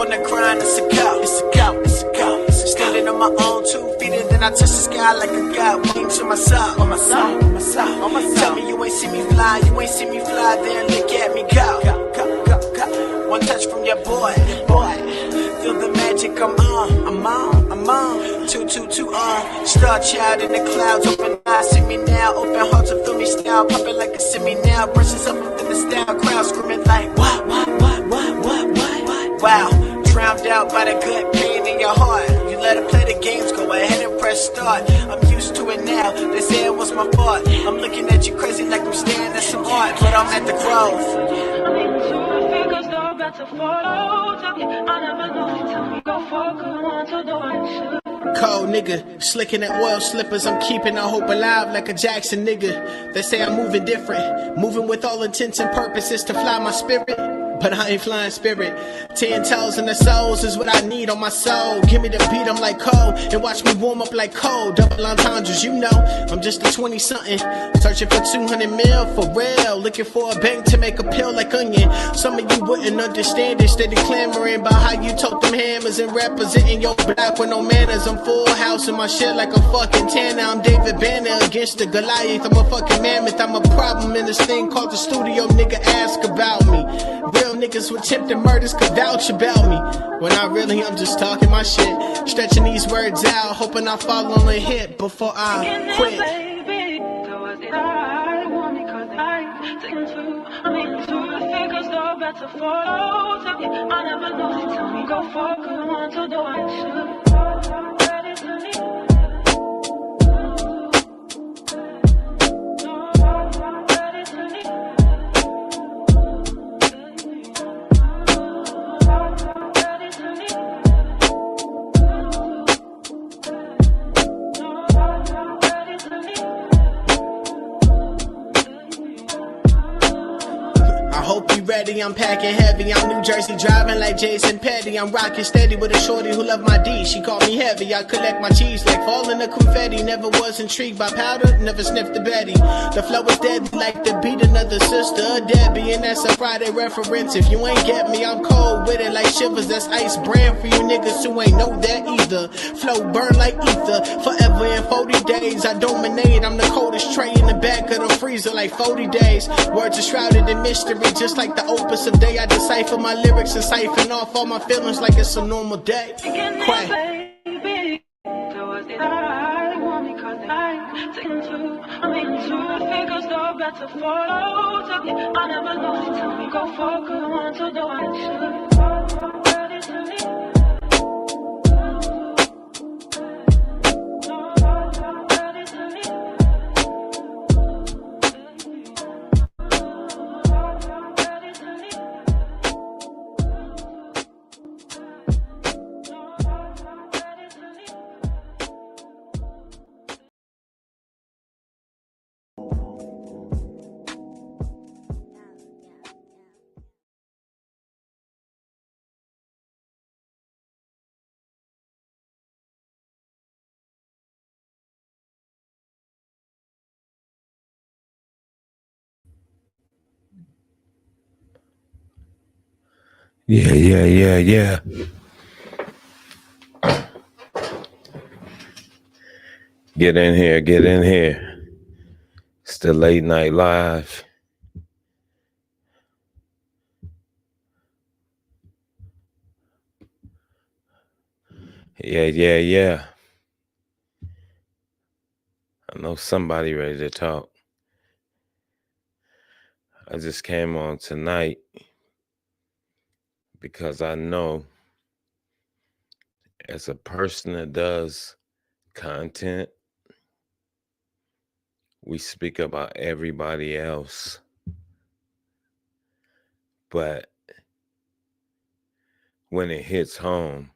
on the grind, it's a go, it's a go, it's a go. Standing on my own 2 feet and then I touch the sky like a god. Wings on my soul, on my soul, on my soul, on my soul. Tell me you ain't see me fly, you ain't see me fly, then look at me go. Go, go, go, go. One touch from your boy, feel the magic, I'm on. 222 on. Star child in the clouds, open eyes, see me now. Open heart to feel me style, popping like a semi now. Brushes up within the style, crowd screaming like what? Wow, drowned out by the good pain in your heart. You let her play the games, go ahead and press start. I'm used to it now, they say it was my fault. I'm looking at you crazy like I'm staring at some art, but I'm at the grove. Cold nigga, slicking at oil slippers. I'm keeping our hope alive like a Jackson nigga. They say I'm moving different, moving with all intents and purposes to fly my spirit. But I ain't flying spirit. 10 toes in the soles is what I need on my soul. Give me the beat, I'm like cold, and watch me warm up like cold. Double entendres, you know, I'm just a 20-something, searching for 200 mil for real. Looking for a bank to make a pill like onion. Some of you wouldn't understand it, steady clamoring about how you tote them hammers and representing your black with no manners. I'm full house in my shit like a fucking Tanner. I'm David Banner against the Goliath. I'm a fucking mammoth, I'm a problem in this thing called the studio. Nigga, ask about me. Real niggas with attempted murders could vouch about me. When I really am just talking my shit, stretching these words out, hoping I fall on a hit before I quit. Hope you ready, I'm packing heavy. I'm New Jersey driving like Jason Petty. I'm rocking steady with a shorty who love my D. She called me heavy, I collect my cheese like falling to confetti. Never was intrigued by powder, never sniffed the Betty. The flow is deadly like to beat another sister, Debbie. And that's a Friday reference. If you ain't get me, I'm cold with it like shivers. That's ice brand for you niggas who ain't know that either. Flow burn like ether, forever in 40 days. I dominate, I'm the coldest tray in the back of the freezer like 40 days. Words are shrouded in mystery, just like the opus of day. I decipher my lyrics and siphon off all my feelings like it's a normal day. Quack. Yeah. Get in here. It's the late night live. Yeah. I know somebody ready to talk. I just came on tonight because I know as a person that does content, we speak about everybody else, but when it hits home,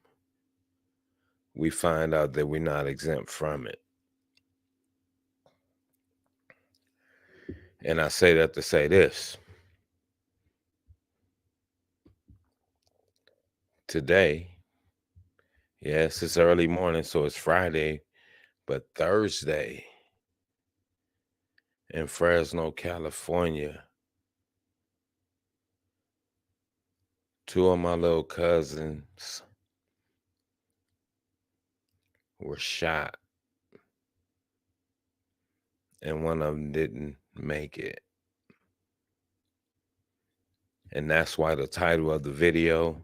we find out that we're not exempt from it. And I say that to say this. Today, yes, it's early morning, so it's Friday, but Thursday in Fresno, California, Two of my little cousins were shot, and one of them didn't make it. And that's why the title of the video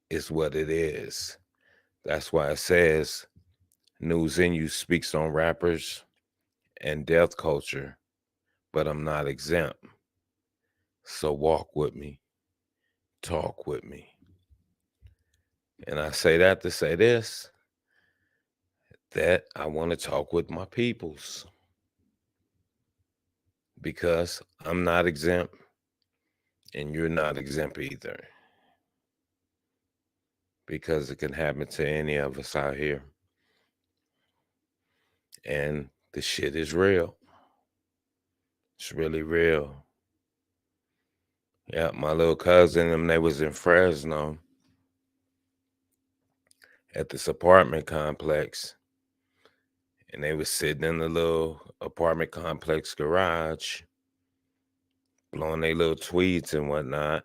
is what it is. That's why it says News in You speaks on rappers and death culture, but I'm not exempt. So walk with me, talk with me. And I say that to say this, that I want to talk with my peoples because I'm not exempt and you're not exempt either. Because it can happen to any of us out here. And the shit is real. It's really real. Yeah, my little cousin, them, they was in Fresno at this apartment complex. And they was sitting in the little apartment complex garage, blowing their little tweets and whatnot.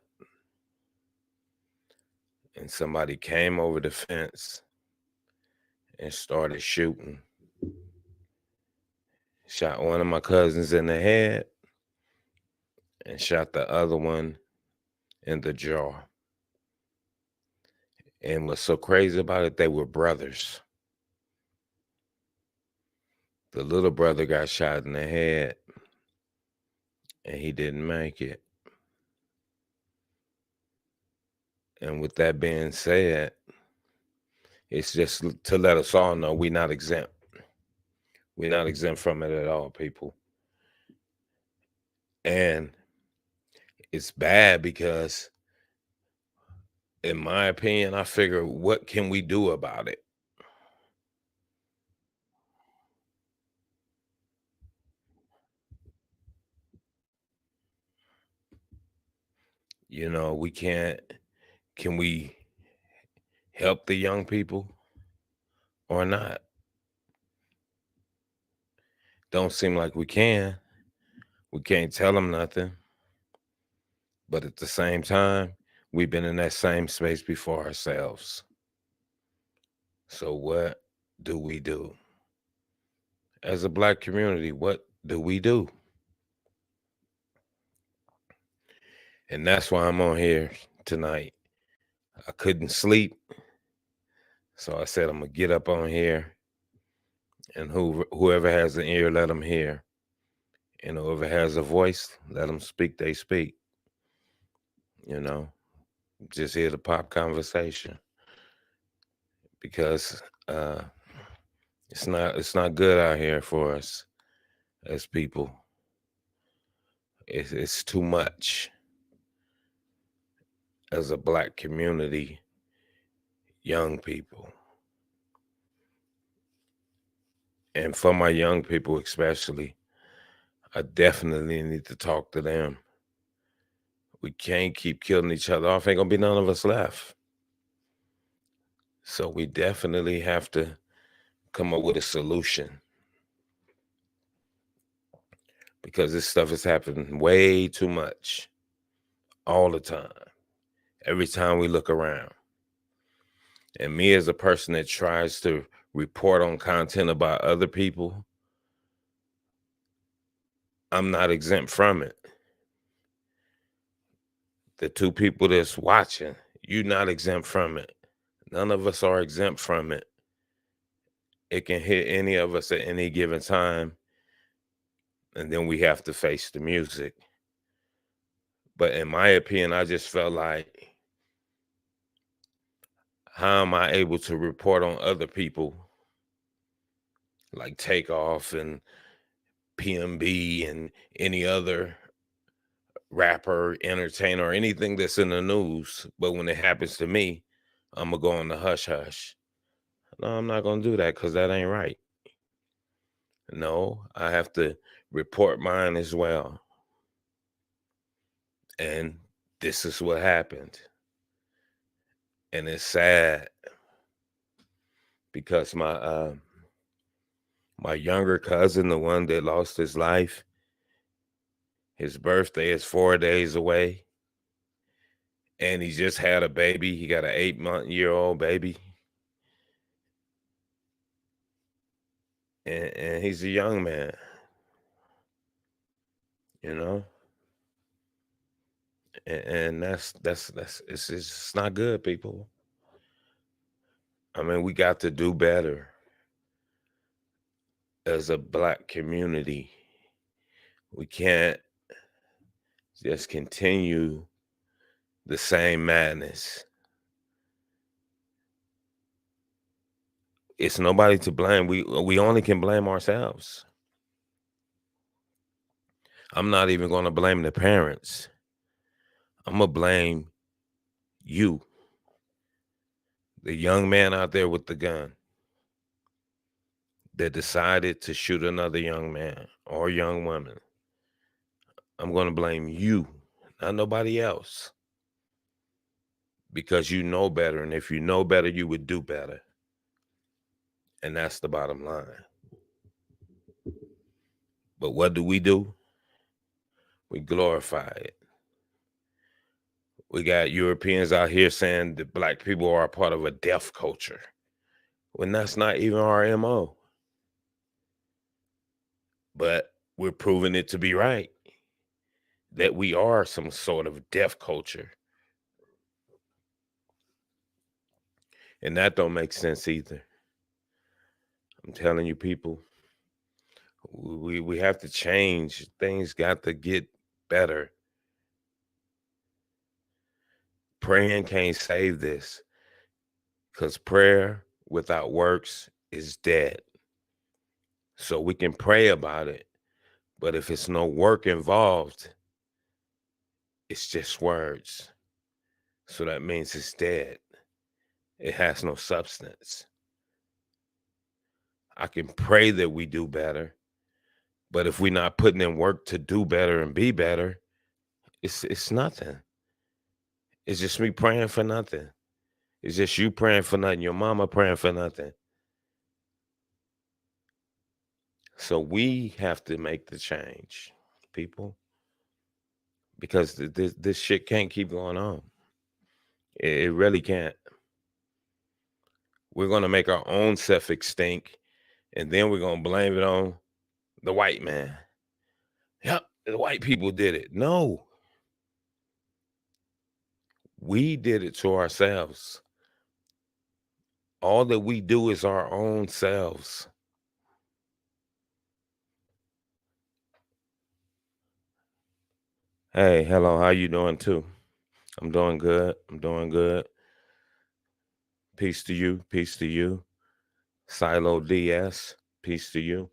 And somebody came over the fence and started shooting. Shot one of my cousins in the head and shot the other one in the jaw. And what's so crazy about it, they were brothers. The little brother got shot in the head and he didn't make it. And with that being said, it's just to let us all know we're not exempt. We're not exempt from it at all, people. And it's bad because, in my opinion, I figure, what can we do about it? You know, we can't. Can we help the young people or not? Don't seem like we can. We can't tell them nothing. But at the same time, we've been in that same space before ourselves. So what do we do? As a Black community, what do we do? And that's why I'm on here tonight. I couldn't sleep. So I said, I'm going to get up on here, and whoever has an ear, let them hear. And whoever has a voice, let them speak, they speak. You know, just here to pop conversation. Because it's not good out here for us as people. It's too much as a Black community, young people. And for my young people especially, I definitely need to talk to them. We can't keep killing each other off. Ain't gonna be none of us left. So we definitely have to come up with a solution. Because this stuff is happening way too much. All the time. Every time we look around. And me as a person that tries to report on content about other people, I'm not exempt from it. The two people that's watching, you're not exempt from it. None of us are exempt from it. It can hit any of us at any given time. And then we have to face the music. But in my opinion, I just felt like, how am I able to report on other people like Takeoff and PMB and any other rapper, entertainer, or anything that's in the news, but when it happens to me, I'm gonna go on the hush hush? No, I'm not gonna do that because that ain't right. No, I have to report mine as well. And this is what happened. And it's sad because my younger cousin, the one that lost his life, his birthday is 4 days away. and he just had a baby. He got an 8-month-old baby. And he's a young man, you know? And that's it's just not good, people. I mean, we got to do better as a Black community. We can't just continue the same madness. It's nobody to blame. We only can blame ourselves. I'm not even going to blame the parents. I'm going to blame you, the young man out there with the gun that decided to shoot another young man or young woman. I'm going to blame you, not nobody else, because you know better. And if you know better, you would do better. And that's the bottom line. But what do? We glorify it. We got Europeans out here saying that Black people are a part of a death culture, when that's not even our MO. But we're proving it to be right, that we are some sort of death culture. And that don't make sense either. I'm telling you, people, we have to change. Things got to get better. Praying can't save this, because prayer without works is dead. So we can pray about it, but if it's no work involved, it's just words. So that means it's dead. It has no substance. I can pray that we do better, but if we're not putting in work to do better and be better, it's nothing. It's just me praying for nothing. It's just you praying for nothing, your mama praying for nothing. So we have to make the change, people, because this shit can't keep going on. It really can't. We're going to make our own self extinct, and then we're going to blame it on the white man. Yep, the white people did it. No. We did it to ourselves. All that we do is our own selves. Hey, hello, how you doing too? I'm doing good. I'm doing good. Peace to you. Peace to you. Silo DS. Peace to you.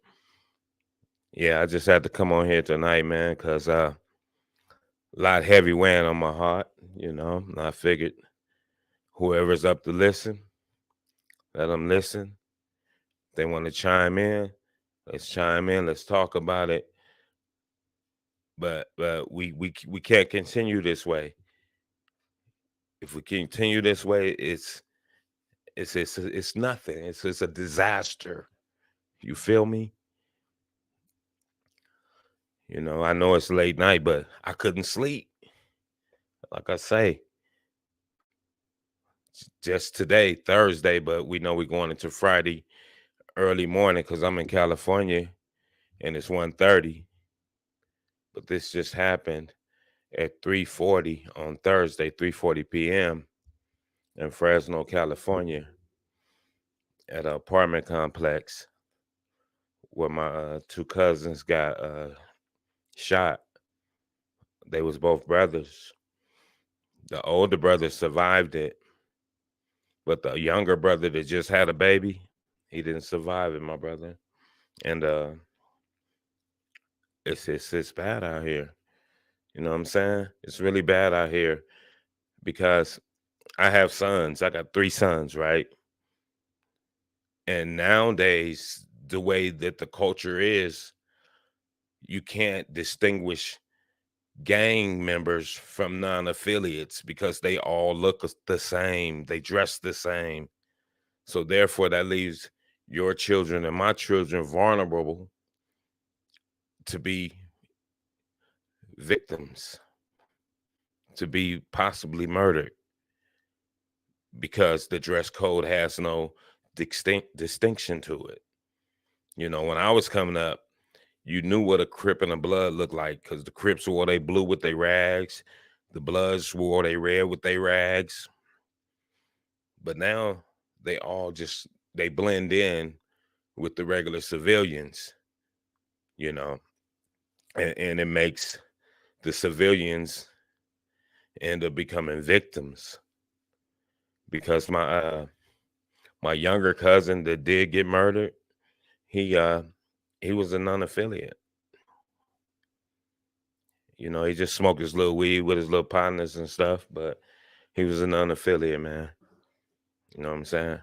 Yeah, I just had to come on here tonight, man, because a lot heavy weighing on my heart, And I figured whoever's up to listen, let them listen. If they want to chime in, let's chime in. Let's talk about it. But we can't continue this way. If we continue this way, it's nothing. It's a disaster. You feel me? I know it's late night, but I couldn't sleep. Like I say, just today, Thursday, but we know we're going into Friday early morning because I'm in California and it's 1:30. But this just happened at 3:40 on Thursday, 3:40 p.m. in Fresno, California, at an apartment complex where my two cousins got shot. They was both brothers. The older brother survived it, but the younger brother that just had a baby, he didn't survive it, my brother. And it's bad out here. You know what I'm saying? It's really bad out here because I have sons. I got 3 sons, right? And nowadays, the way that the culture is, you can't distinguish gang members from non-affiliates because they all look the same. They dress the same. So therefore, that leaves your children and my children vulnerable to be victims, to be possibly murdered because the dress code has no distinction to it. You know, when I was coming up, you knew what a Crip and a Blood looked like because the Crips wore they blue with their rags, the Bloods wore they red with their rags. But now they blend in with the regular civilians, you know, and it makes the civilians end up becoming victims because my younger cousin that did get murdered, he was a non-affiliate. You know, he just smoked his little weed with his little partners and stuff, but he was a non-affiliate, man. You know what I'm saying?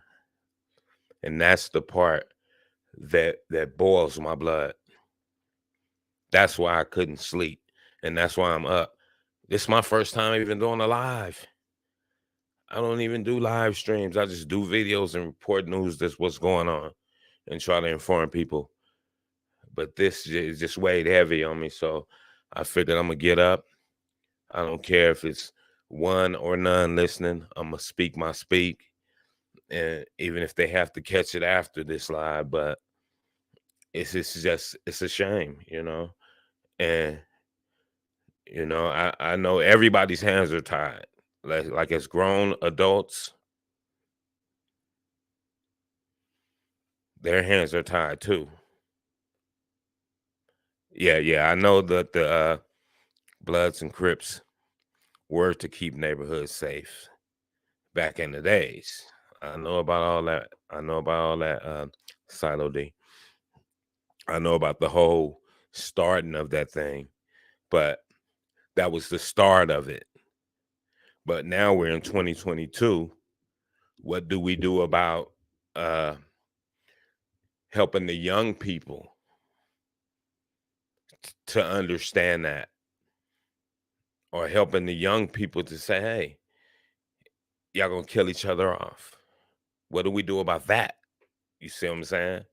And that's the part that boils my blood. That's why I couldn't sleep, and that's why I'm up. This is my first time even doing a live. I don't even do live streams. I just do videos and report news. That's what's going on, and try to inform people. But this is just weighed heavy on me, so I figured I'm gonna get up. I don't care if it's one or none listening. I'm gonna speak my speak, and even if they have to catch it after this live, but it's a shame, you know. And you know, I know everybody's hands are tied. Like as grown adults, their hands are tied too. Yeah. I know that the Bloods and Crips were to keep neighborhoods safe back in the days. I know about all that. I know about all that, Silo D. I know about the whole starting of that thing, but that was the start of it. But now we're in 2022. What do we do about helping the young people to understand that, or helping the young people to say, hey, y'all gonna kill each other off? What do we do about that? You see what I'm saying?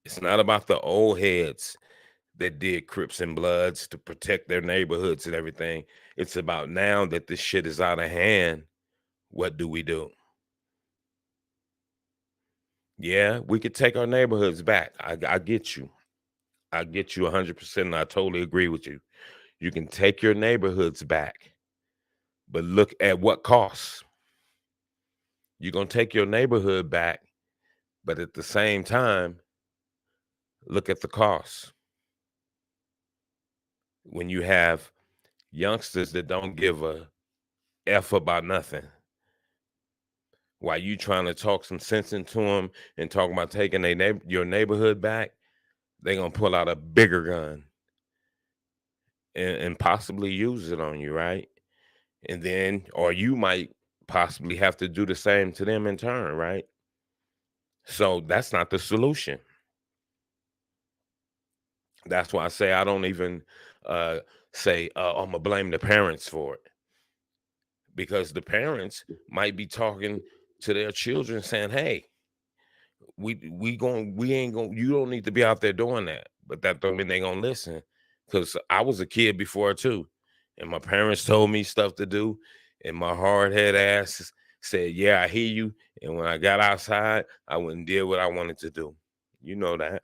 It's not about the old heads that did Crips and Bloods to protect their neighborhoods and everything. It's about now that this shit is out of hand. What do we do? Yeah, we could take our neighborhoods back. I get you. I get you 100%. And I totally agree with you. You can take your neighborhoods back, but look at what costs. You're going to take your neighborhood back, but at the same time, look at the costs. When you have youngsters that don't give a F about nothing, while you trying to talk some sense into them and talk about taking your neighborhood back, they're going to pull out a bigger gun and possibly use it on you, right? And then, or you might possibly have to do the same to them in turn, right? So that's not the solution. That's why I say I don't even say I'm gonna blame the parents for it, because the parents might be talking to their children saying, "Hey, we ain't going. You don't need to be out there doing that." But that don't mean they gonna listen, because I was a kid before too, and my parents told me stuff to do, and my hard head ass said, "Yeah, I hear you." And when I got outside, I went and did what I wanted to do. You know that.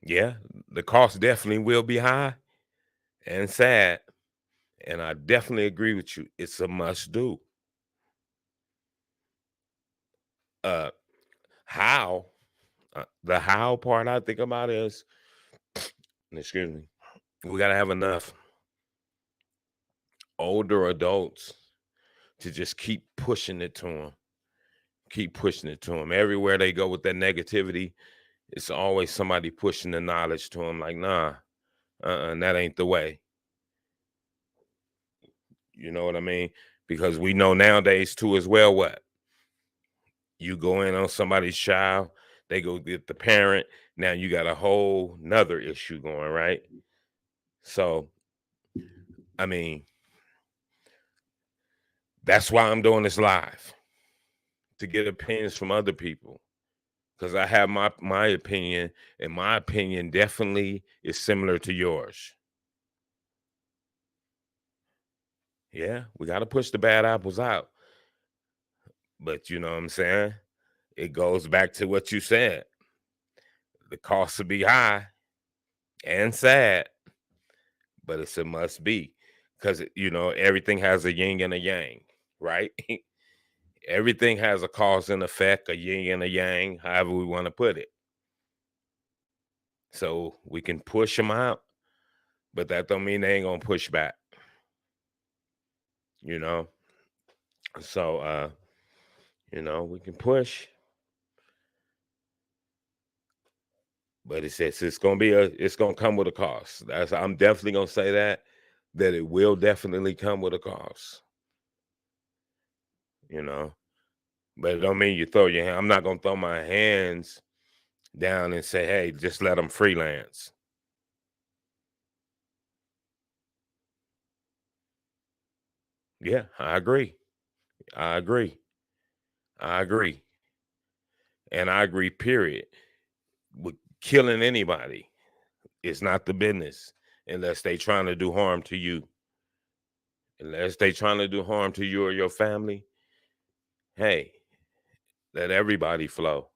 Yeah, the cost definitely will be high and sad. And I definitely agree with you. It's a must do. Uh how the how part I think about is, excuse me, we gotta have enough older adults to just keep pushing it to them. Keep pushing it to them. Everywhere they go with that negativity, it's always somebody pushing the knowledge to them like, nah, that ain't the way. You know what I mean? Because we know nowadays too as well what? You go in on somebody's child, they go get the parent. Now you got a whole nother issue going, right? So, I mean, that's why I'm doing this live, to get opinions from other people. because I have my opinion, and my opinion definitely is similar to yours. Yeah, we got to push the bad apples out. But you know what I'm saying? It goes back to what you said. The cost will be high and sad, but it's a must be, because everything has a yin and a yang, right? Everything has a cause and effect, a yin and a yang, however we want to put it. So we can push them out, but that don't mean they ain't gonna push back. You know, so we can push, but it's gonna come with a cost. I'm definitely gonna say that it will definitely come with a cost. You know, but it don't mean you throw your hand. I'm not gonna throw my hands down and say, hey, just let them freelance. Yeah, I agree. I agree. I agree. And I agree, period. With killing anybody, it's not the business unless they trying to do harm to you. Unless they trying to do harm to you or your family, hey, let everybody flow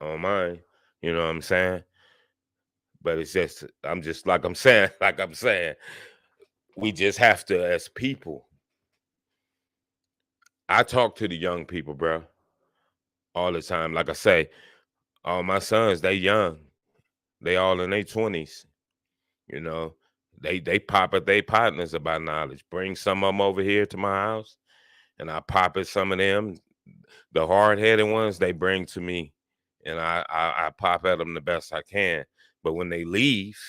on mine. You know what I'm saying? But it's just, I'm just like I'm saying, we just have to, as people. I talk to the young people, bro, all the time. Like I say, all my sons, they young. They all in their 20s. You know, they pop at their partners about knowledge. Bring some of them over here to my house, and I pop at some of them. The hard headed ones, they bring to me, and I pop at them the best I can. But when they leave,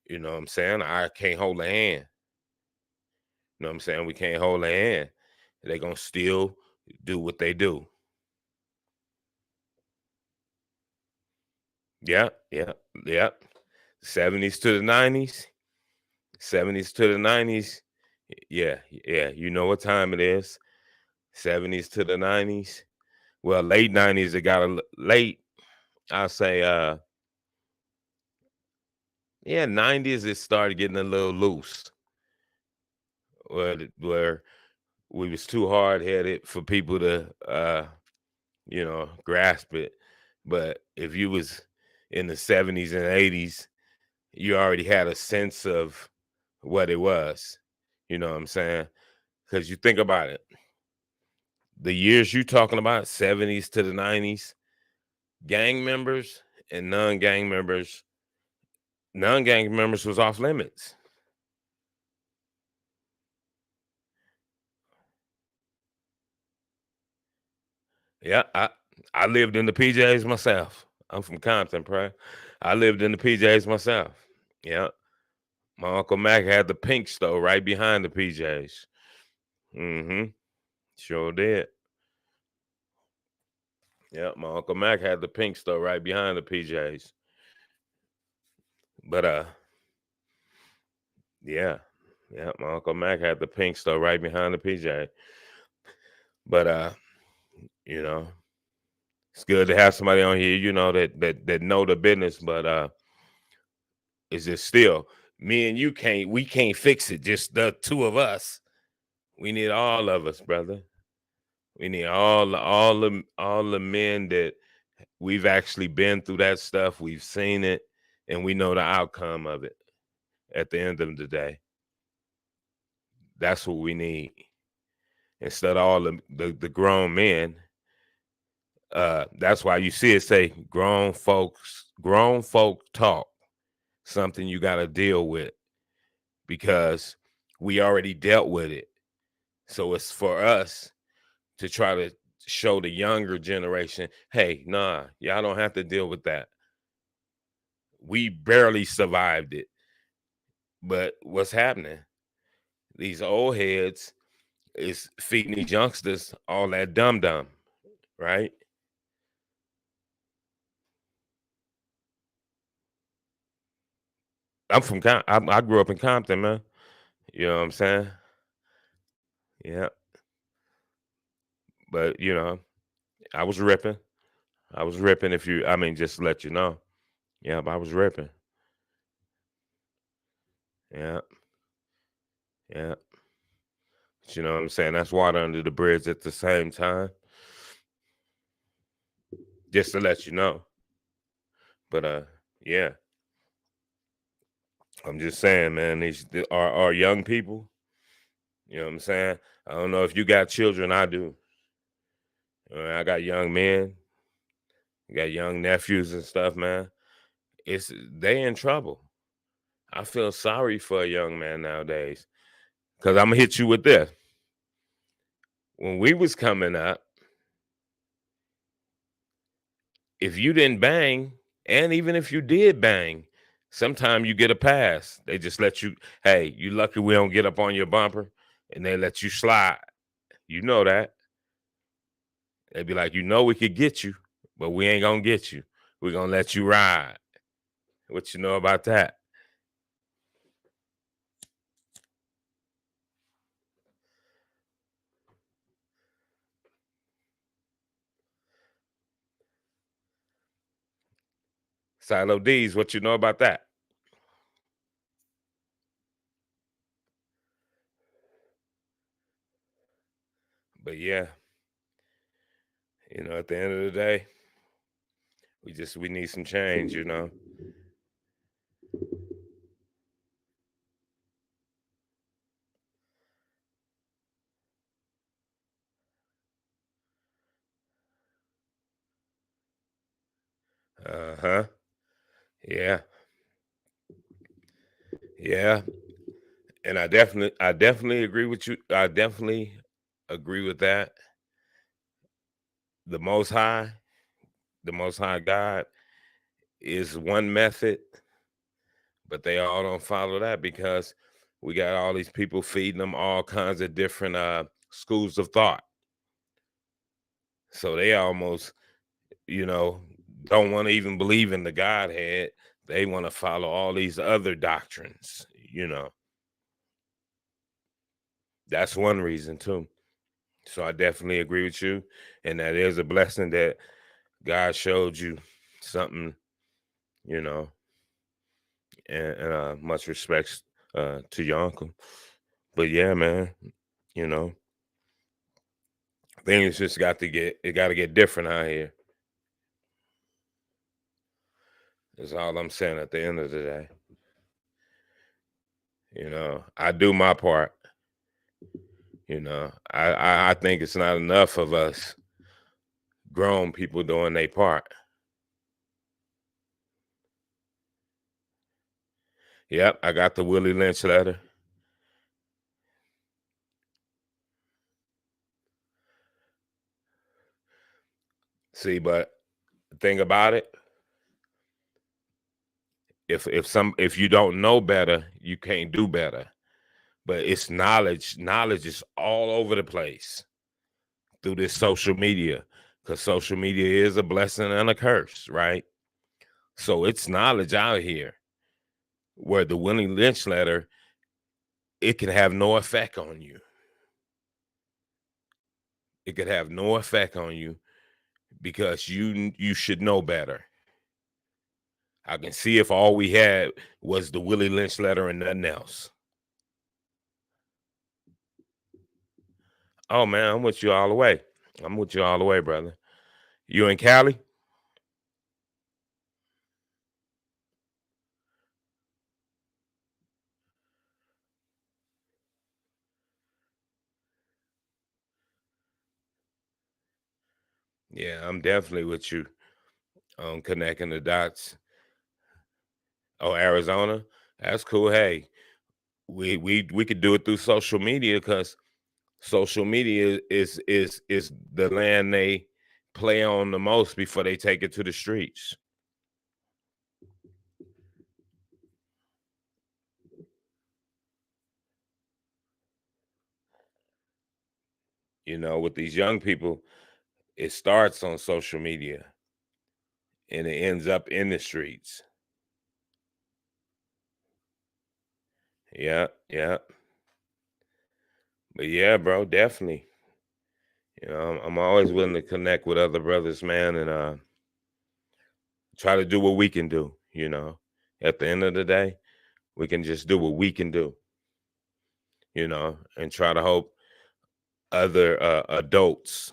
you know what I'm saying, I can't hold a hand. You know what I'm saying? We can't hold a hand. They gonna still do what they do. Yeah, yeah, yeah. 70s to the 90s. 70s to the 90s. Yeah, yeah. You know what time it is. 70s to the 90s. Well, late 90s, it got late. I'll say yeah, 90s it started getting a little loose. Where we was too hard headed for people to grasp it. But if you was in the 70s and 80s, you already had a sense of what it was. You know what I'm saying? Because you think about it, the years you talking about, 70s to the 90s, gang members and non-gang members was off limits. Yeah, I lived in the PJs myself. I'm from Compton, bro. I lived in the PJs myself. Yeah. My Uncle Mac had the pink store right behind the PJs. Mm-hmm. Sure did. Yeah, my Uncle Mac had the pink store right behind the PJs. But yeah. Yeah, my Uncle Mac had the pink store right behind the PJ. But you know, it's good to have somebody on here, that know the business, but it's just still me and you we can't fix it, just the two of us. We need all of us, brother. We need all the men that we've actually been through that stuff. We've seen it, and we know the outcome of it at the end of the day. That's what we need. Instead of all the grown men. That's why you see it say grown folk talk, something you got to deal with, because we already dealt with it. So it's for us to try to show the younger generation, hey, nah, y'all don't have to deal with that. We barely survived it. But what's happening? These old heads is feeding these youngsters all that dumb, right? I grew up in Compton, man. You know what I'm saying? Yeah. But I was ripping. I was ripping. Just to let you know. Yep, I was ripping. Yeah, yeah. But you know what I'm saying? That's water under the bridge at the same time. Just to let you know. But yeah. I'm just saying, man, these are young people. You know what I'm saying? I don't know if you got children. I do. I got young men, got young nephews and stuff, man. They in trouble. I feel sorry for a young man nowadays. Cause I'm gonna hit you with this. When we was coming up, if you didn't bang, and even if you did bang, sometimes you get a pass. They just let you, hey, you lucky we don't get up on your bumper, and they let you slide. You know that. They'd be like, we could get you, but we ain't gonna get you. We're gonna let you ride. What you know about that? Silo D's, what you know about that? But yeah, at the end of the day, we need some change. Uh-huh. Yeah. Yeah. And I definitely agree with you. I definitely agree with that. The most high, the most high God is one method, but they all don't follow that because we got all these people feeding them all kinds of different schools of thought. So they almost, you know, don't want to even believe in the Godhead. They want to follow all these other doctrines. That's one reason too. So I definitely agree with you. And that is a blessing that God showed you something, you know, and much respects to your uncle. But yeah, man, you know, things just got to get different out here. That's all I'm saying at the end of the day. I do my part. I think it's not enough of us grown people doing their part. Yep, I got the Willie Lynch letter. See, but the thing about it, if you don't know better, you can't do better. But it's knowledge. Knowledge is all over the place through this social media, because social media is a blessing and a curse, right? So it's knowledge out here where the Willie Lynch letter, it can have no effect on you. It could have no effect on you because you should know better. I can see if all we had was the Willie Lynch letter and nothing else. Oh man, I'm with you all the way. I'm with you all the way, brother. You in Cali? Yeah, I'm definitely with you on connecting the dots. Oh, Arizona, that's cool. Hey, we could do it through social media because social media is the land they play on the most before they take it to the streets. With these young people, it starts on social media and it ends up in the streets. Yeah, yeah. But yeah, bro, definitely. I'm always willing to connect with other brothers, man, and Try to do what we can do, At the end of the day, we can just do what we can do, and try to hope other adults,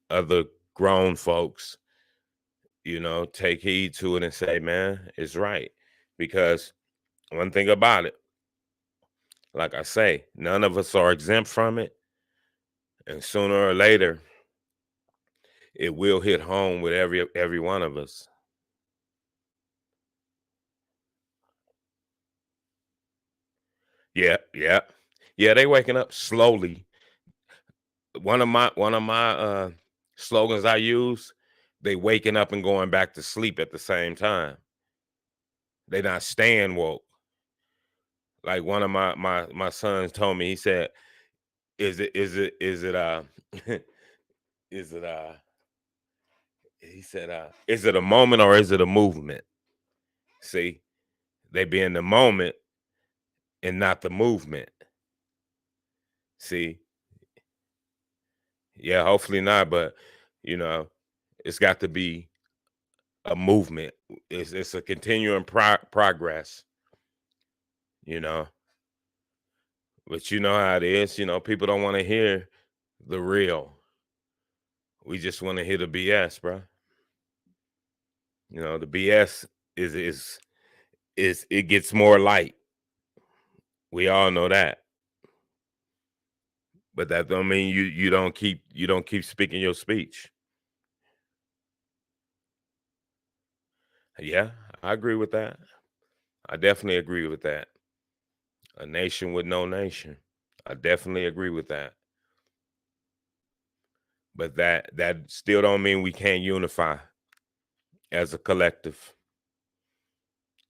other grown folks, take heed to it and say, man, it's right. Because one thing about it, like I say, none of us are exempt from it. And sooner or later, it will hit home with every one of us. Yeah, yeah. Yeah, they waking up slowly. One of my slogans I use, they waking up and going back to sleep at the same time. They not staying woke. Like one of my sons told me, he said, is it is it he said, is it a moment or is it a movement? See, they be in the moment and not the movement. See, yeah, hopefully not, but it's got to be a movement. It's a continuing progress, you know. But you know how it is, people don't want to hear the real. We just want to hear the BS, bro. The BS is it gets more light. We all know that. But that don't mean you don't keep speaking your speech. Yeah, I agree with that. I definitely agree with that. A nation with no nation. I definitely agree with that. But that still don't mean we can't unify as a collective.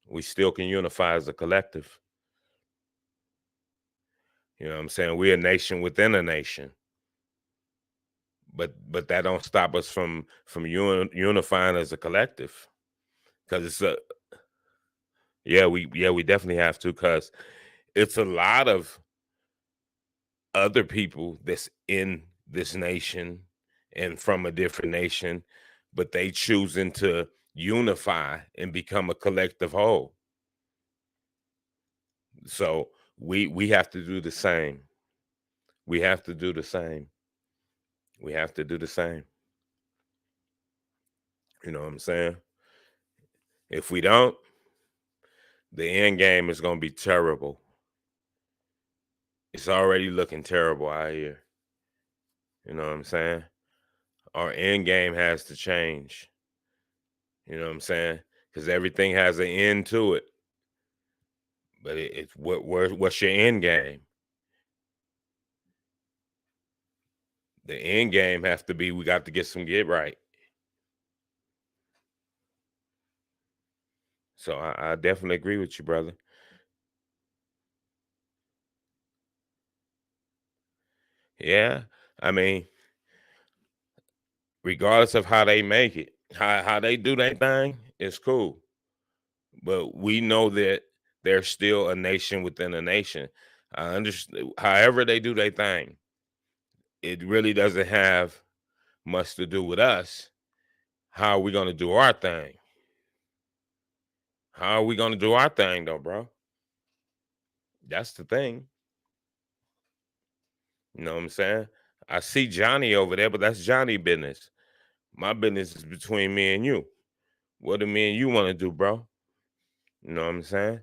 We still can unify as a collective. You know what I'm saying? We're a nation within a nation. But that don't stop us from unifying as a collective. Because it's we definitely have to, because it's a lot of other people that's in this nation and from a different nation, but they choosing to unify and become a collective whole. So we have to do the same. We have to do the same. We have to do the same. You know what I'm saying? If we don't, the end game is going to be terrible. It's already looking terrible out here. You know what I'm saying? Our end game has to change. You know what I'm saying? Because everything has an end to it. But it's what's your end game? The end game has to be, we got to get some get right. So I definitely agree with you, brother. Yeah. I mean, regardless of how they make it, how they do that thing, it's cool. But we know that they're still a nation within a nation. I understand. However they do their thing, it really doesn't have much to do with us. How are we going to do our thing? How are we going to do our thing, though, bro? That's the thing. You know what I'm saying? I see Johnny over there, but that's Johnny business. My business is between me and you. What do me and you want to do, bro? You know what I'm saying?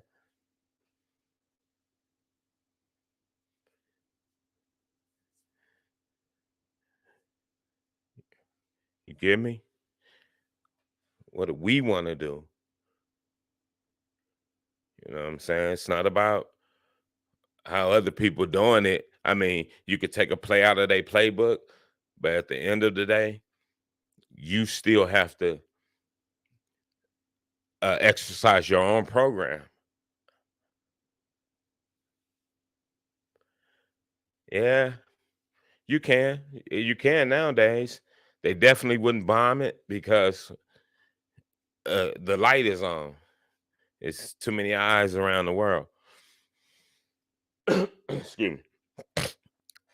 You get me? What do we want to do? You know what I'm saying? It's not about how other people doing it. I mean, you could take a play out of their playbook, but at the end of the day, you still have to exercise your own program. Yeah, you can. You can nowadays. They definitely wouldn't bomb it because the light is on. It's too many eyes around the world. Excuse me.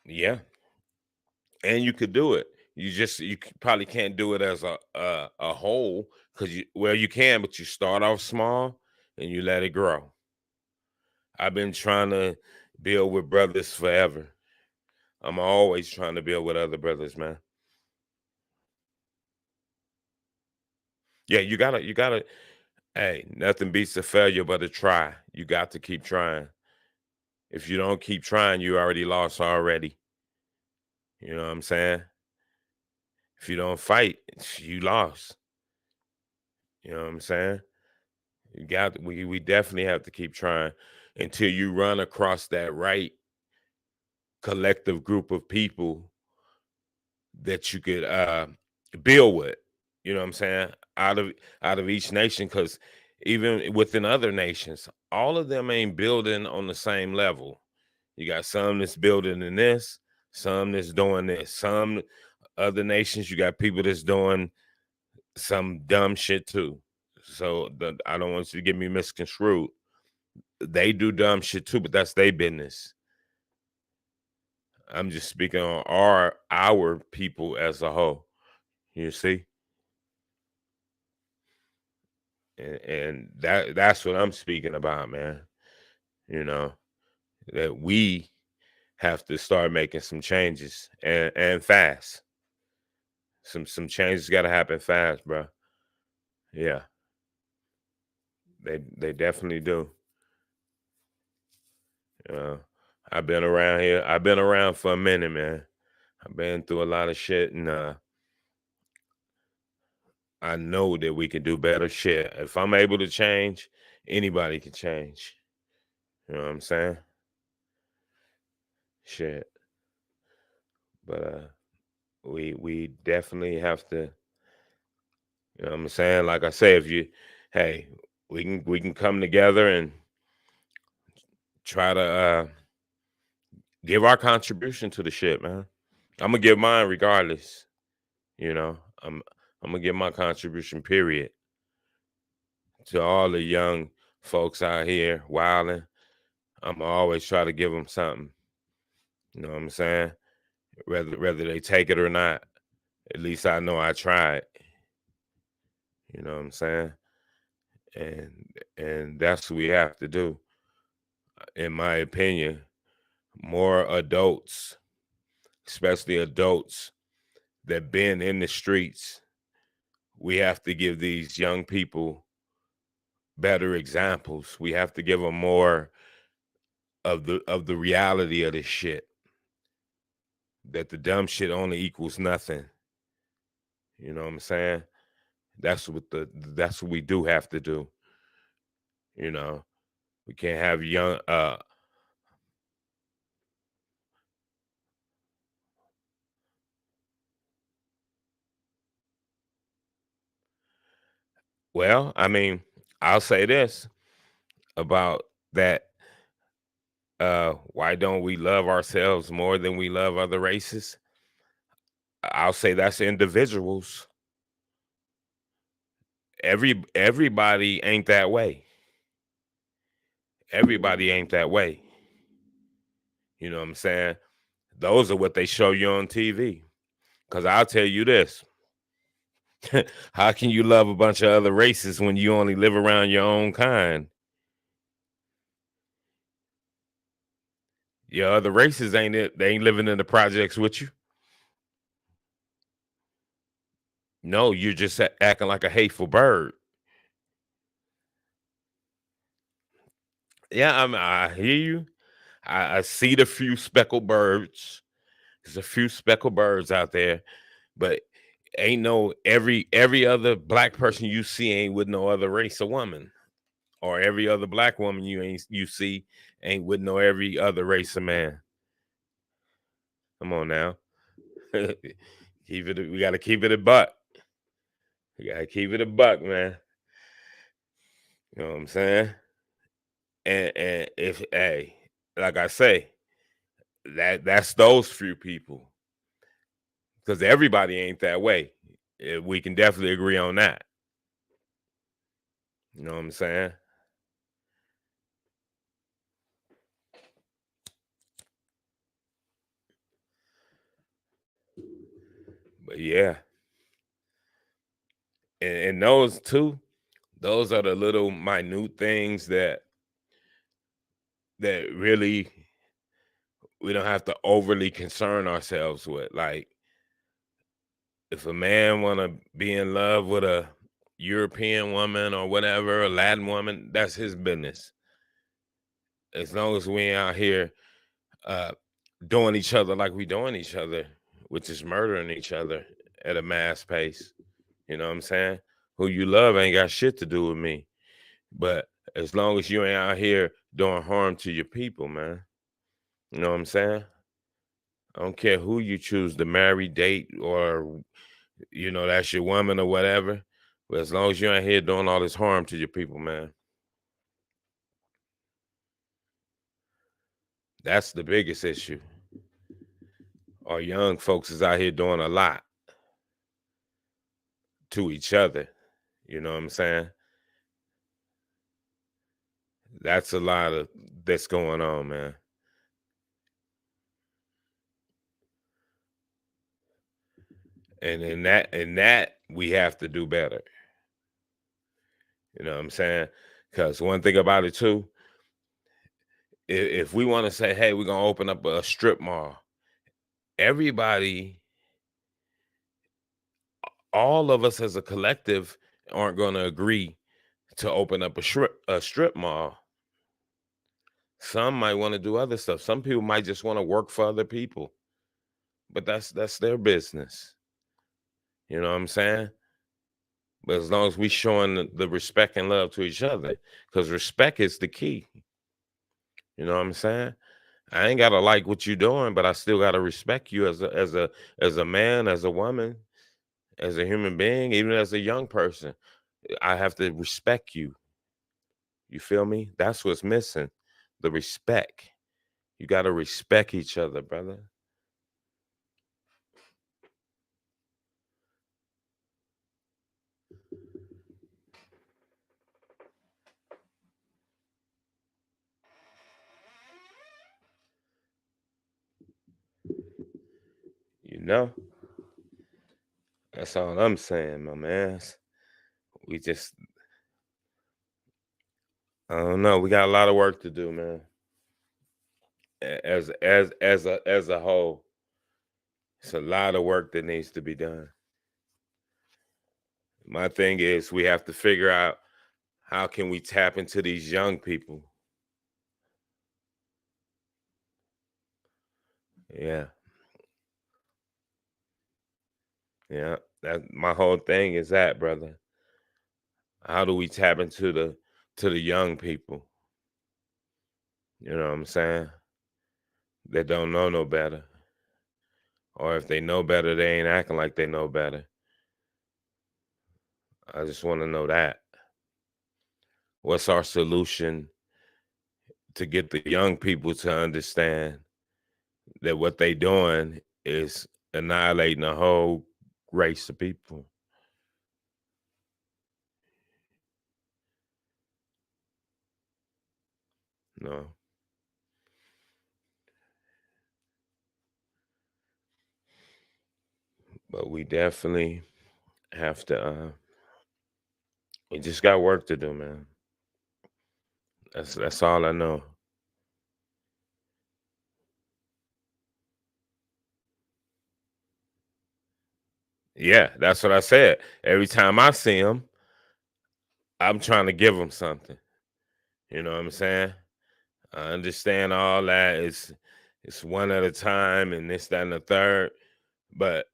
Yeah, and you could do it. You probably can't do it as a whole, because you can, but you start off small and you let it grow. I've been trying to build with brothers forever. I'm always trying to build with other brothers, man. Yeah, you gotta. Hey, nothing beats a failure but a try. You got to keep trying. If you don't keep trying, you already lost already. You know what I'm saying? If you don't fight, you lost. You know what I'm saying? We definitely have to keep trying until you run across that right collective group of people that you could build with. You know what I'm saying? Out of each nation, because even within other nations, all of them ain't building on the same level. You got some that's building in this, some that's doing this, some other nations, you got people that's doing some dumb shit too. So I don't want you to get me misconstrued. They do dumb shit too, but that's their business. I'm just speaking on our people as a whole. You see? And that's what I'm speaking about, man. You know, that we have to start making some changes, and fast. Some changes got to happen fast, bro. Yeah, they definitely do. Uh, I've been around here. I've been around for a minute, man. I've been through a lot of shit, and I know that we can do better shit. If I'm able to change, anybody can change. You know what I'm saying? Shit. But we definitely have to, you know what I'm saying? Like I say, hey, we can come together and try to give our contribution to the shit, man. I'm gonna give mine regardless. You know, I'm gonna give my contribution, period, to all the young folks out here wilding. I'm always try to give them something. You know what I'm saying? Whether they take it or not, at least I know I tried. You know what I'm saying? And that's what we have to do, in my opinion. More adults, especially adults that been in the streets, we have to give these young people better examples. We have to give them more of the reality of this shit. That the dumb shit only equals nothing. You know what I'm saying? That's what we do have to do. You know, we can't have young well, I mean, I'll say this about that. Why don't we love ourselves more than we love other races? I'll say that's individuals. Everybody ain't that way. Everybody ain't that way. You know what I'm saying? Those are what they show you on TV. Cause I'll tell you this. How can you love a bunch of other races when you only live around your own kind? Your other races ain't it? They ain't living in the projects with you. No, you're just acting like a hateful bird. Yeah, I hear you. I see the few speckled birds. There's a few speckled birds out there, but ain't no every other black person you see ain't with no other race of woman, or every other black woman you see ain't with no every other race of man. Come on now, keep it. We got to keep it a buck. We got to keep it a buck, man. You know what I'm saying? And if hey, like I say, that's those few people, because everybody ain't that way. We can definitely agree on that. You know what I'm saying? But yeah, and those two, those are the little minute things that really we don't have to overly concern ourselves with. Like if a man want to be in love with a European woman or whatever, a Latin woman, that's his business. As long as we ain't out here uh, doing each other like we doing each other, which is murdering each other at a mass pace. You know what I'm saying? Who you love ain't got shit to do with me. But as long as you ain't out here doing harm to your people, man. You know what I'm saying? I don't care who you choose to marry, date, or that's your woman or whatever. But as long as you ain't here doing all this harm to your people, man. That's the biggest issue. Our young folks is out here doing a lot to each other. You know what I'm saying? That's a lot of that's going on, man. And in that we have to do better. You know what I'm saying? Because one thing about it too, if we want to say, hey, we're gonna open up a strip mall, everybody, all of us as a collective aren't gonna agree to open up a strip mall. Some might want to do other stuff. Some people might just want to work for other people. But that's their business. You know what I'm saying? But as long as we showing the respect and love to each other, because respect is the key. You know what I'm saying? I ain't gotta like what you're doing, but I still gotta respect you as a man, as a woman, as a human being, even as a young person. I have to respect you. You feel me? That's what's missing. The respect. You gotta respect each other, brother. You know? That's all I'm saying, my man. We just I don't know. We got a lot of work to do, man. As a whole, it's a lot of work that needs to be done. My thing is, we have to figure out how can we tap into these young people. Yeah, yeah. That my whole thing is that, brother. How do we tap into the young people? You know what I'm saying? That don't know no better, or if they know better, they ain't acting like they know better. I just want to know that. What's our solution to get the young people to understand that what they doing is annihilating a whole race of people? No, but we definitely have to. We just got work to do, man. That's all I know. Yeah, that's what I said. Every time I see them, I'm trying to give them something. You know what I'm saying? I understand all that. It's one at a time, and this, that, and the third. But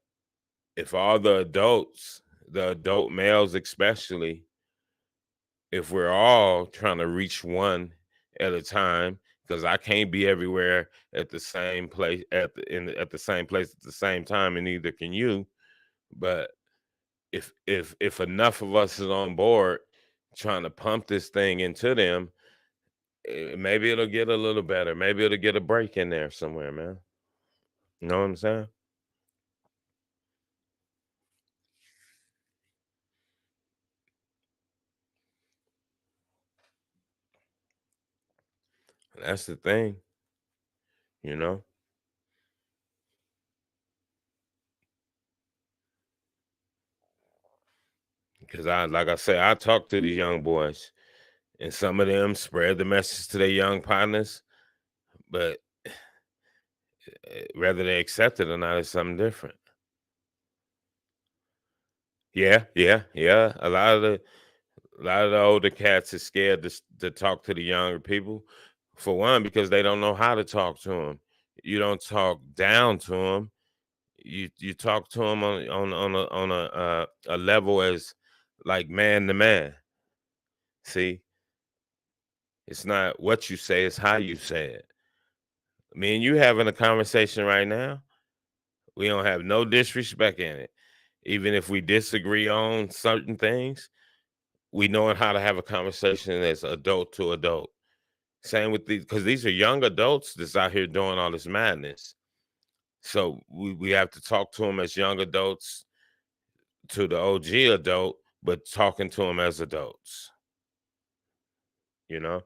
if all the adults, the adult males especially, if we're all trying to reach one at a time, because I can't be everywhere at the same place at the same place at the same time, and neither can you. But if enough of us is on board trying to pump this thing into them, maybe it'll get a little better. Maybe it'll get a break in there somewhere, man. You know what I'm saying? That's the thing, you know. Because like I said, I talk to these young boys, and some of them spread the message to their young partners, but whether they accept it or not is something different. Yeah, yeah, yeah. A lot of the older cats are scared to talk to the younger people. For one, because they don't know how to talk to them. You don't talk down to them. You talk to them on a level as like man to man. See, it's not what you say; it's how you say it. Me and you having a conversation right now. We don't have no disrespect in it. Even if we disagree on certain things, we know how to have a conversation as adult to adult. Same with these, because these are young adults that's out here doing all this madness. So we have to talk to them as young adults to the OG adult, but talking to them as adults, you know?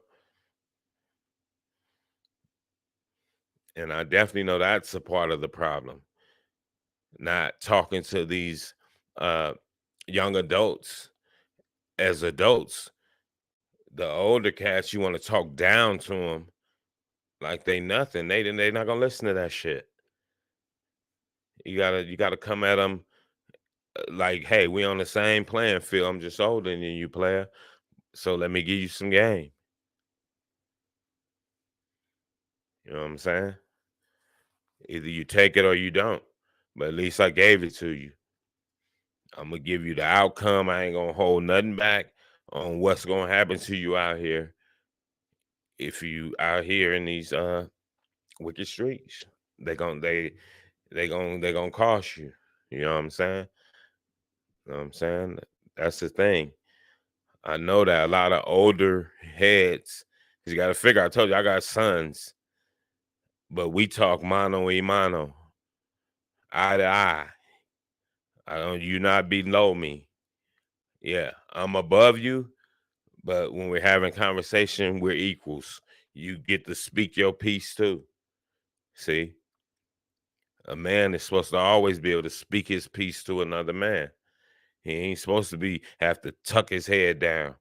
And I definitely know that's a part of the problem. Not talking to these uh, young adults as adults. The older cats, you want to talk down to them like they nothing. They not gonna listen to that shit. You gotta come at them like, hey, we on the same playing field. I'm just older than you, player. So let me give you some game. You know what I'm saying? Either you take it or you don't. But at least I gave it to you. I'm gonna give you the outcome. I ain't gonna hold nothing back on what's gonna happen to you out here if you out here in these wicked streets. They gonna cost you. You know what I'm saying? You know what I'm saying? That's the thing. I know that a lot of older heads, because you got to figure, I told you I got sons, but we talk mano y mano, eye to eye. I don't, you not below me. Yeah, I'm above you, but when we're having conversation, we're equals. You get to speak your piece too. See, a man is supposed to always be able to speak his piece to another man. He ain't supposed to have to tuck his head down.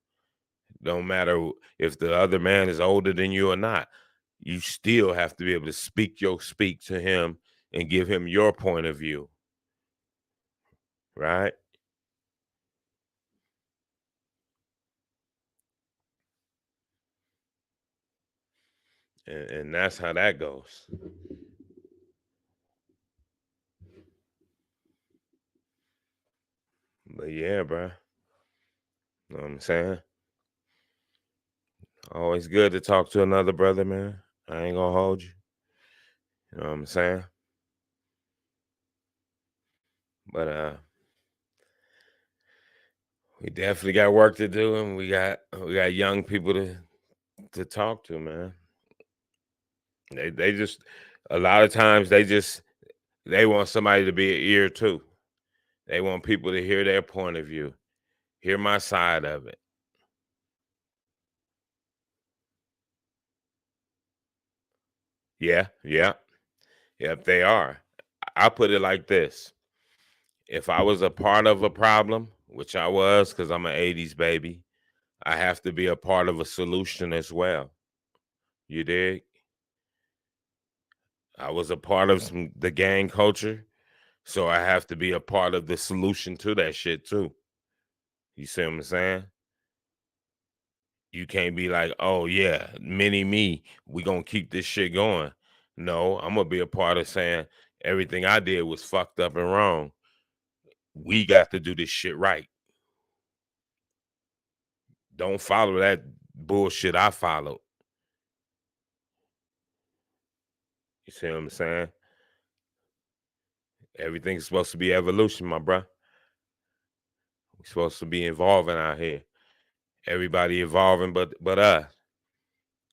Don't matter if the other man is older than you or not. You still have to be able to speak to him and give him your point of view. Right? And that's how that goes. But yeah, bro. Know what I'm saying? Always good to talk to another brother, man. I ain't gonna hold you. You know what I'm saying? But we definitely got work to do, and we got young people to talk to, man. They just a lot of times they want somebody to be an ear too. They want people to hear their point of view, hear my side of it. Yeah, yeah, yep, they are. I put it like this. If I was a part of a problem, which I was because I'm an 80s baby, I have to be a part of a solution as well. You dig? I was a part of the gang culture, so I have to be a part of the solution to that shit too. You see what I'm saying? You can't be like, oh yeah, mini me, we gonna keep this shit going. No, I'm gonna be a part of saying everything I did was fucked up and wrong. We got to do this shit right. Don't follow that bullshit I followed. You see what I'm saying? Everything's supposed to be evolution, my bruh. We're supposed to be evolving out here. Everybody evolving but us.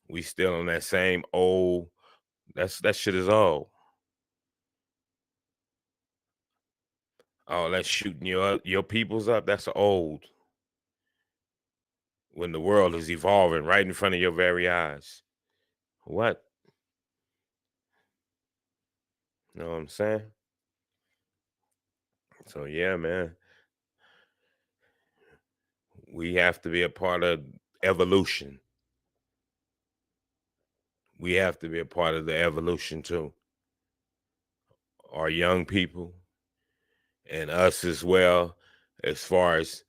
We still on that same old, that shit is old. Oh, that's shooting your peoples up. That's old. When the world is evolving right in front of your very eyes. What? You know what I'm saying? So yeah, man. We have to be a part of evolution. We have to be a part of the evolution too. Our young people and us as well, as far as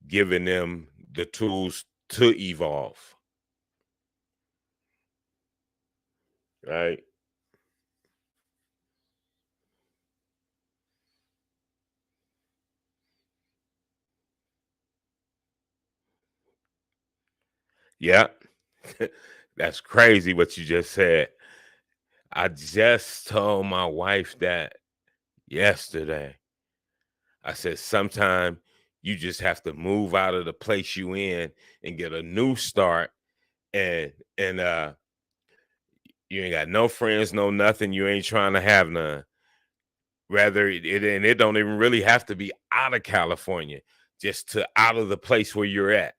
giving them the tools to evolve. Right? Yeah. That's crazy what you just said. I just told my wife that yesterday. I said, sometime you just have to move out of the place you in and get a new start. And you ain't got no friends, no nothing. You ain't trying to have none. Rather, it don't even really have to be out of California, just to out of the place where you're at.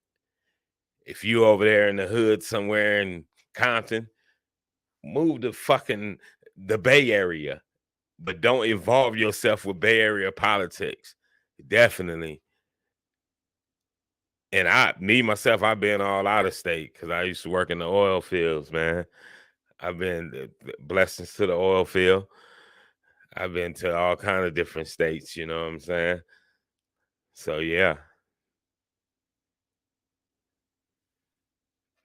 If you over there in the hood somewhere in Compton, move to fucking the Bay Area, but don't involve yourself with Bay Area politics. Definitely. And me myself, I've been all out of state because I used to work in the oil fields, man. I've been blessings to the oil field. I've been to all kind of different states, you know what I'm saying? So yeah.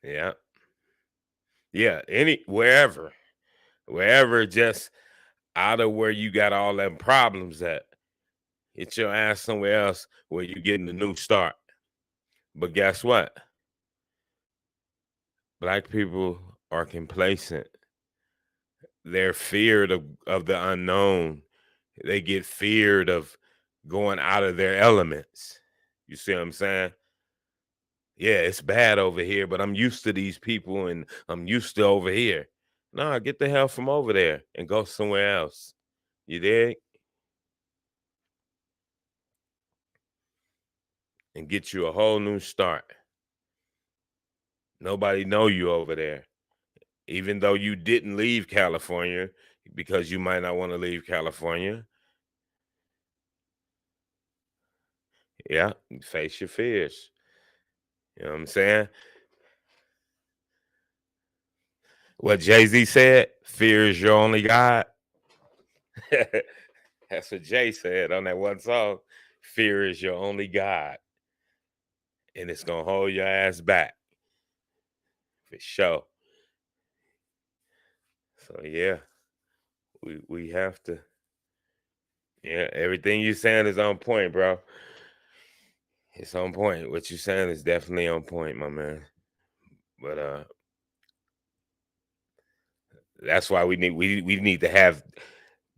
Yeah. Yeah. Wherever, just out of where you got all them problems at. Get your ass somewhere else where you're getting a new start. But guess what? Black people are complacent. They're feared of the unknown. They get feared of going out of their elements. You see what I'm saying? Yeah, it's bad over here, but I'm used to these people and I'm used to over here. Nah, get the hell from over there and go somewhere else. You dig? And get you a whole new start. Nobody know you over there. Even though you didn't leave California, because you might not want to leave California. Yeah, face your fears. You know what I'm saying? What Jay-Z said, fear is your only God. That's what Jay said on that one song. Fear is your only God. And it's gonna hold your ass back. For sure. So yeah, we have to. Yeah, everything you saying is on point, bro. It's on point. What you saying is definitely on point, my man. But that's why we need to have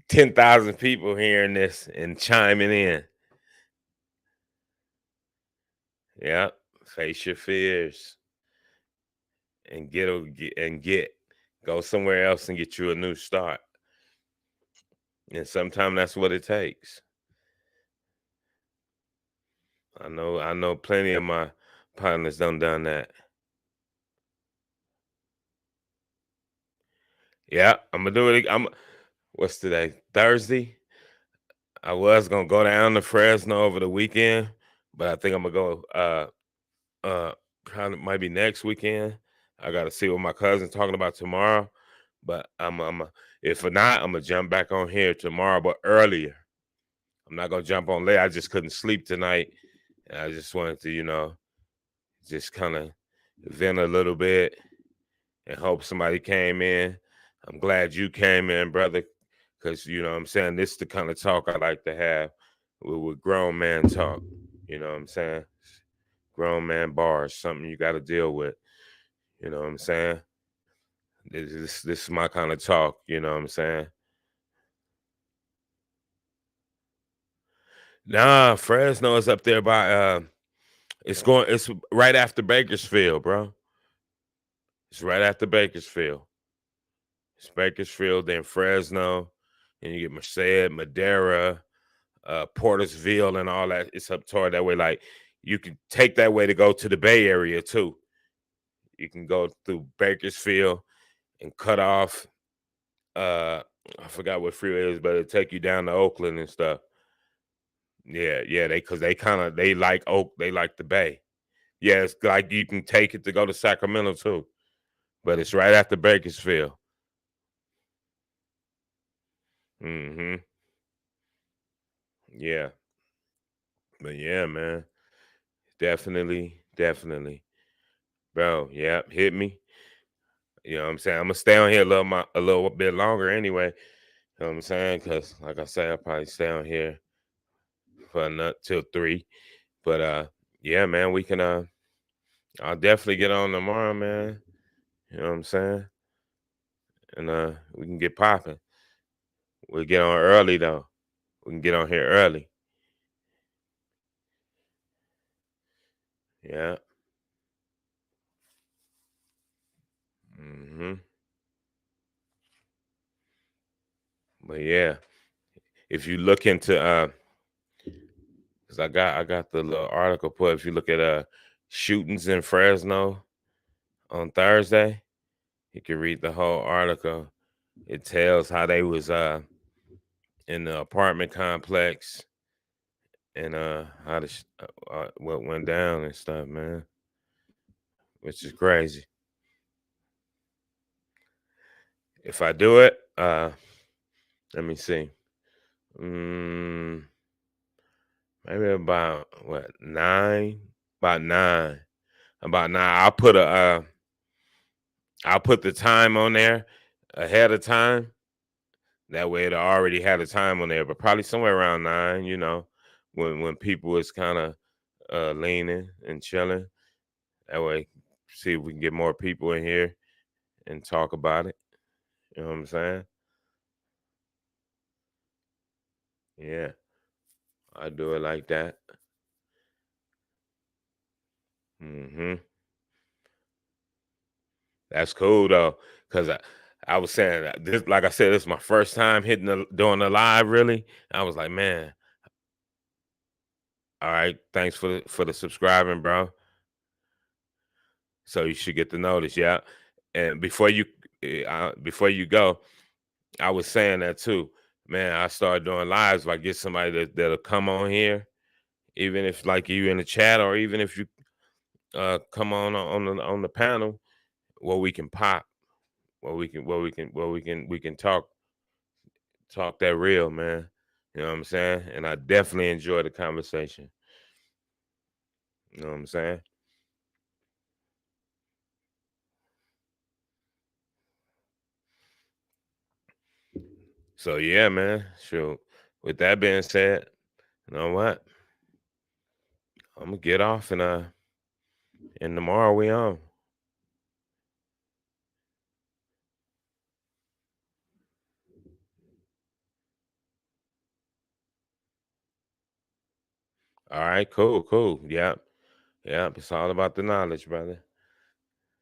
10,000 people hearing this and chiming in. Yeah, face your fears and go somewhere else and get you a new start. And sometimes that's what it takes. I know plenty of my partners done that. Yeah, I'm gonna do it. What's today? Thursday. I was gonna go down to Fresno over the weekend, but I think I'm gonna go kind of might be next weekend. I gotta see what my cousin's talking about tomorrow. But if not, I'm gonna jump back on here tomorrow, but earlier. I'm not gonna jump on late. I just couldn't sleep tonight. And I just wanted to, just kind of vent a little bit and hope somebody came in. I'm glad you came in, brother, because you know what I'm saying, this is the kind of talk I like to have with grown man talk. You know what I'm saying? Grown man bars, something you got to deal with. You know what I'm saying? This is my kind of talk. You know what I'm saying? Nah, Fresno is up there by it's right after Bakersfield, bro. It's right after Bakersfield. It's Bakersfield, then Fresno, and you get Merced, Madera, Portersville, and all that. It's up toward that way. Like you can take that way to go to the Bay Area too. You can go through Bakersfield and cut off. I forgot what freeway it is, but it'll take you down to Oakland and stuff. Yeah, yeah. They like Oak. They like the Bay. Yeah, it's like you can take it to go to Sacramento too, but it's right after Bakersfield. Mm-hmm. Yeah, but yeah, man, definitely, bro. Yeah, hit me. You know what I'm saying? I'm gonna stay on here a little bit longer anyway. You know what I'm saying? Because like I say, I'll probably stay on here for till 3. But yeah, man, we can I'll definitely get on tomorrow, man. You know what I'm saying? And we can get popping. We'll get on early though. We can get on here early. Yeah. Hmm. But yeah, if you look into because I got the little article put. If you look at shootings in Fresno on Thursday, you can read the whole article. It tells how they was in the apartment complex and how what went down and stuff, man, which is crazy. If I do it, let me see. Maybe about what 9? About 9. About 9. I'll put the time on there ahead of time. That way it'll already had a time on there, but probably somewhere around 9, when people is kind of leaning and chilling. That way, see if we can get more people in here and talk about it. You know what I'm saying? Yeah, I do it like that. Hmm. That's cool though, cause I was saying that this, like I said, this is my first time doing the live. Really, I was like, man, all right, thanks for the subscribing, bro. So you should get the notice, yeah. And before you go, I was saying that too, man. I started doing lives. If I get somebody that'll come on here, even if like you in the chat, or even if you come on the panel, where we can pop, we can talk that real, man. You know what I'm saying? And I definitely enjoy the conversation. You know what I'm saying? So yeah, man. Sure. With that being said, you know what? I'm gonna get off and tomorrow we on. All right, cool. Yep. Yep. It's all about the knowledge, brother.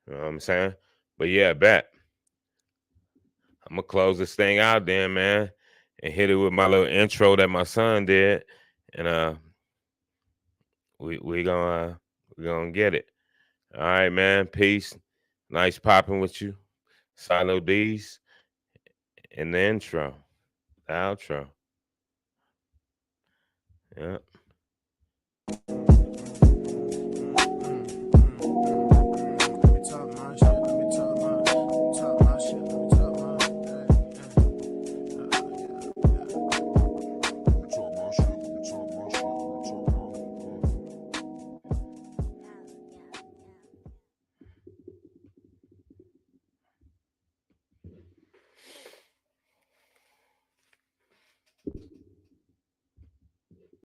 You know what I'm saying? But yeah, bet. I'm gonna close this thing out then, man, and hit it with my little intro that my son did. And we gonna get it. All right, man. Peace. Nice popping with you. Silo D's in the intro. The outro. Yeah.